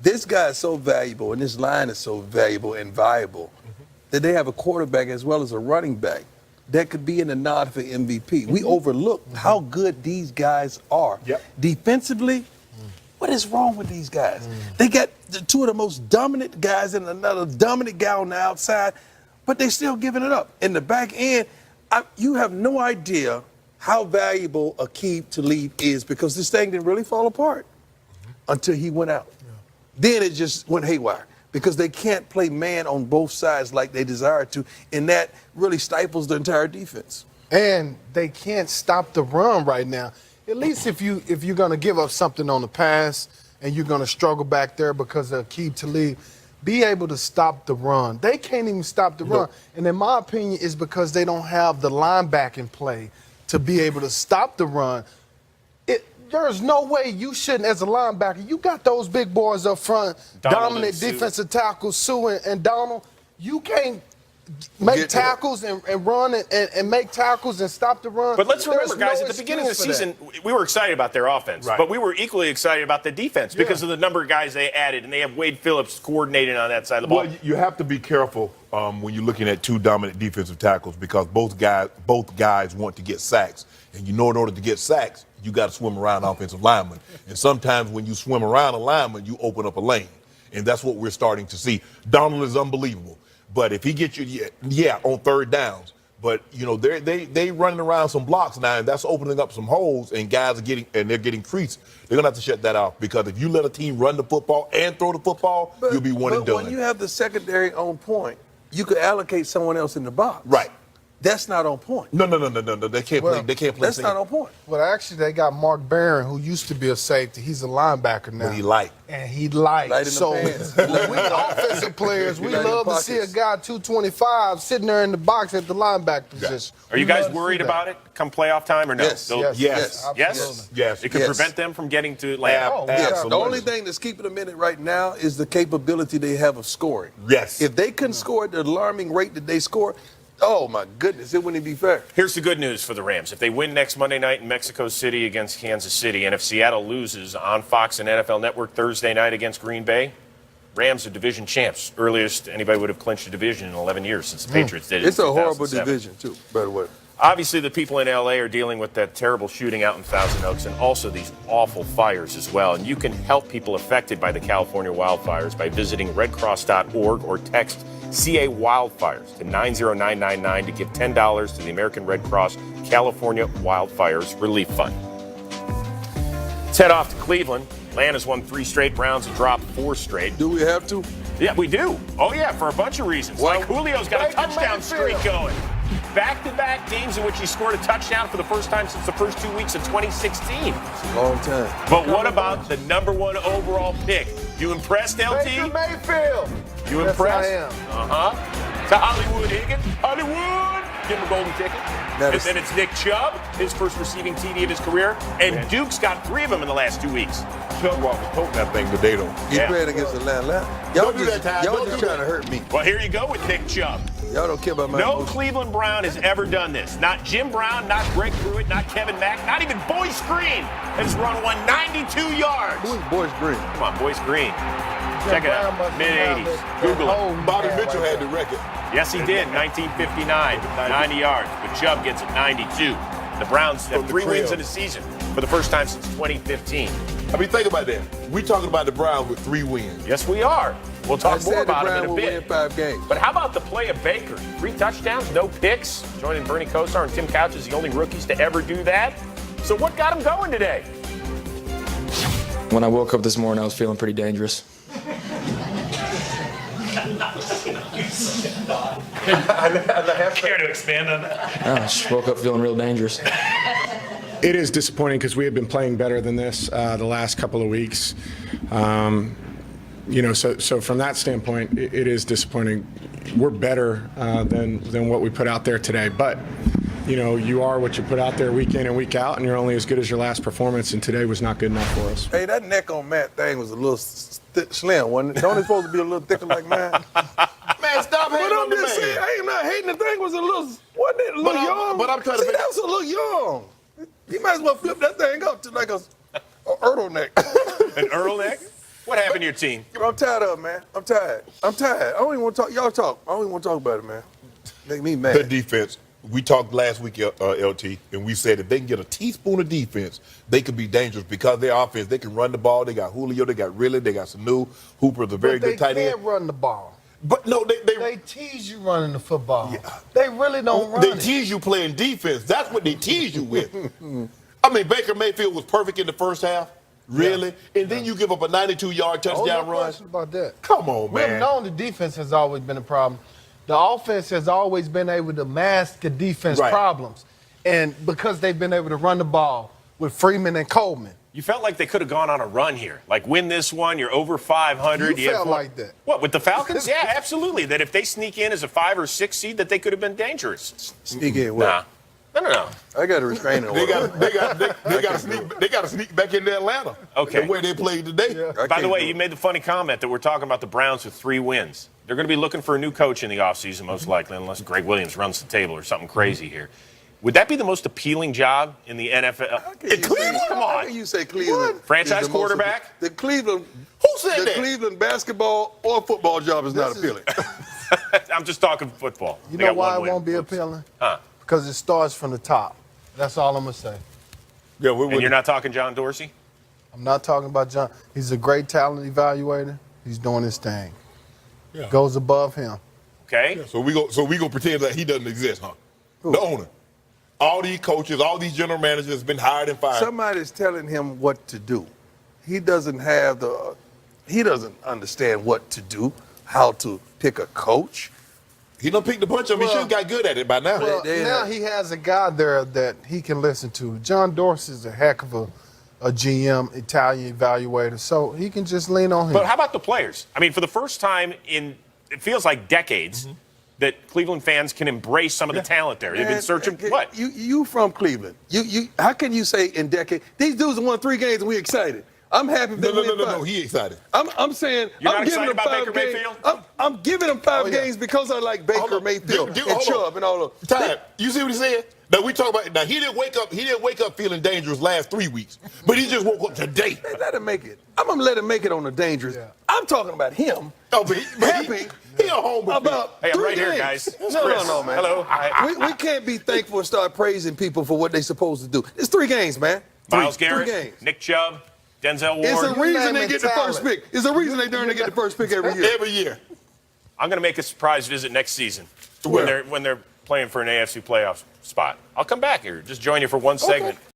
This guy is so valuable, and this line is so valuable and viable that they have a quarterback as well as a running back that could be in the nod for MVP. We overlook how good these guys are. Yep. Defensively, what is wrong with these guys? They got two of the most dominant guys and another dominant guy on the outside, but they're still giving it up. In the back end, you have no idea how valuable Aqib Talib is, because this thing didn't really fall apart until he went out. Then it just went haywire because they can't play man on both sides like they desire to, and that really stifles the entire defense. And they can't stop the run right now. At least if you're going to give up something on the pass and you're going to struggle back there because of Aqib Talib, be able to stop the run. They can't even stop the run. And in my opinion, it's because they don't have the linebacking play to be able to stop the run. There's no way you shouldn't, as a linebacker, you got those big boys up front, dominant defensive tackles, Sue and Donald. You can't make tackles and run and make tackles and stop the run. But let's remember, guys, at the beginning of the season, we were excited about their offense, but we were equally excited about the defense because of the number of guys they added, and they have Wade Phillips coordinating on that side of the ball. Well, you have to be careful when you're looking at two dominant defensive tackles, because both guys want to get sacks. And in order to get sacks, you got to swim around offensive linemen. And sometimes when you swim around a lineman, you open up a lane. And that's what we're starting to see. Donald is unbelievable. But if he gets you, on third downs. But, they running around some blocks now, and that's opening up some holes, and guys are getting creased. They're going to have to shut that off, because if you let a team run the football and throw the football, you'll be one and done. But when you have the secondary on point, you could allocate someone else in the box. Right. That's not on point. No. They can't play. They can't play. That's not on point. Well, actually, they got Mark Barron, who used to be a safety. He's a linebacker now. But he light. And he light. So we offensive players, we love to see a guy 225 sitting there in the box at the linebacker position. Are you guys worried about it come playoff time or no? Yes. It could prevent them from getting to Atlanta. Absolutely. The only thing that's keeping them in it right now is the capability they have of scoring. Yes. If they couldn't score at the alarming rate that they score, oh, my goodness, it wouldn't be fair. Here's the good news for the Rams. If they win next Monday night in Mexico City against Kansas City, and if Seattle loses on Fox and NFL Network Thursday night against Green Bay, Rams are division champs. Earliest anybody would have clinched a division in 11 years since the Patriots did it. It's a horrible division, too, by the way. Obviously, the people in L.A. are dealing with that terrible shooting out in Thousand Oaks and also these awful fires as well. And you can help people affected by the California wildfires by visiting redcross.org or text CA Wildfires to 90999 to give $10 to the American Red Cross California Wildfires Relief Fund. Let's head off to Cleveland. Atlanta's won 3 straight rounds and dropped 4 straight. Do we have to? Yeah, we do. Oh, yeah, for a bunch of reasons. Like Julio's got a touchdown streak going. Back-to-back games in which he scored a touchdown for the first time since the first 2 weeks of 2016. It's a long time. But what about the number 1 overall pick? You impressed, LT? Baker Mayfield. You impressed? Yes, I am. To Hollywood Higgins. Hollywood! Give him a golden ticket. And then it's Nick Chubb, his first receiving TD of his career. And Duke's got 3 of them in the last 2 weeks. Chubb was toting that thing today, though. He's playing against Atlanta. Y'all just trying to hurt me. Well, here you go with Nick Chubb. Y'all don't care about my No Cleveland Brown has ever done this. Not Jim Brown, not Greg Pruitt, not Kevin Mack, not even Boyce Green has run 192 yards. Who's Boyce Green? Come on, Boyce Green. Check it out. Mid-'80s. Google it. Bobby Mitchell had the record. Yes, he did. 1959. 90 yards. But Chubb gets it 92. The Browns have 3 wins in a season for the first time since 2015. I mean, think about that. We're talking about the Browns with 3 wins. Yes, we are. We'll talk more about him in a bit. Win 5 games. But how about the play of Baker? 3 touchdowns, no picks. Joining Bernie Kosar and Tim Couch as the only rookies to ever do that. So what got him going today? When I woke up this morning, I was feeling pretty dangerous. Care to expand on that? I just woke up feeling real dangerous. It is disappointing because we have been playing better than this the last couple of weeks. So from that standpoint, it is disappointing. We're better than what we put out there today. But, you are what you put out there week in and week out, and you're only as good as your last performance, and today was not good enough for us. Hey, that neck on Matt thing was a little slim, wasn't it? Don't it supposed to be a little thicker like mine? Man, stop hating on the man. Saying, I ain't not hating. The thing was a little, wasn't it a little young? But I'm trying to that was a little young. You might as well flip that thing up to like a turtleneck. An Earl neck? What happened to your team? I'm tired of it, man. I'm tired. I don't even want to talk. Y'all talk. I don't even want to talk about it, man. Make me mad. The defense. We talked last week, LT, and we said if they can get a teaspoon of defense, they could be dangerous because their offense, they can run the ball. They got Julio, they got Ridley, they got Sanu. Hooper's a very good tight They end. can't run the ball. But no, They tease you running the football. Yeah. They really don't run They it. tease you playing defense. That's what they tease you with. I mean, Baker Mayfield was perfect in the first half. Really? Yeah. And then you give up a 92-yard touchdown no run. question about that. Come on, We've man. known the defense has always been a problem. The offense has always been able to mask the defense Right. problems. And because they've been able to run the ball with Freeman and Coleman. You felt like they could have gone on a run here. Like, win this one, you're over 500. You felt like that. What, with the Falcons? Yeah, absolutely. That if they sneak in as a 5 or 6 seed, that they could have been dangerous. Sneak in what? Nah. No. I got a restraining order. They got to sneak back into Atlanta. Okay. The way they played today. I By the can't way, do you it. made the funny comment that we're talking about the Browns with 3 wins. They're going to be looking for a new coach in the offseason, most likely, unless Greg Williams runs the table or something crazy here. Would that be the most appealing job in the NFL? In Cleveland? Come How on. can you say Cleveland? Franchise is the most- quarterback? The Cleveland. Who said the that? Cleveland basketball or football job is not appealing. I'm just talking football. You They know got why one it win. won't be appealing? Huh. Because it starts from the top. That's all I'm going to say. Yeah, And you're not talking John Dorsey? I'm not talking about John. He's a great talent evaluator. He's doing his thing. Yeah. Goes above him. Okay. So we go pretend that he doesn't exist, huh? The owner. All these coaches, all these general managers have been hired and fired. Somebody's telling him what to do. He doesn't understand what to do, how to pick a coach. He done picked a bunch of them. He should have got good at it by now. Well, they- now he has a guy there that he can listen to. John Dorsey is a heck of a GM, Italian evaluator, so he can just lean on him. But how about the players? I mean, for the first time in, it feels like decades, that Cleveland fans can embrace some of the talent there. They've been Man, searching, what? You from Cleveland. You how can you say in decade these dudes have won 3 games and we excited? I'm happy if they win five. No. He excited. I'm saying You're I'm not giving excited them about 5 Baker games. Mayfield? I'm giving them 5 Oh, yeah. games because I like Hold Baker on. Mayfield Dude, and hold Chubb on. and all of Time. You see what he said? Now we talk about. Now he didn't wake up feeling dangerous last 3 weeks, but he just woke up today. Hey, let him make it. I'm gonna let him make it on the dangerous. Yeah. I'm talking about him. Oh, but Happy he a home about Hey, I'm 3 right here, games. guys. It's No, Chris. no, man. Hello. We can't be thankful and start praising people for what they're supposed to do. It's 3 games, man. Miles Three Garrett, games. Nick Chubb, Denzel It's a Ward. reason they naming get the first talent. pick. It's a reason they get the first pick every year. every year. I'm going to make a surprise visit next season Where? when they're playing for an AFC playoff spot. I'll come back here, just join you for one segment.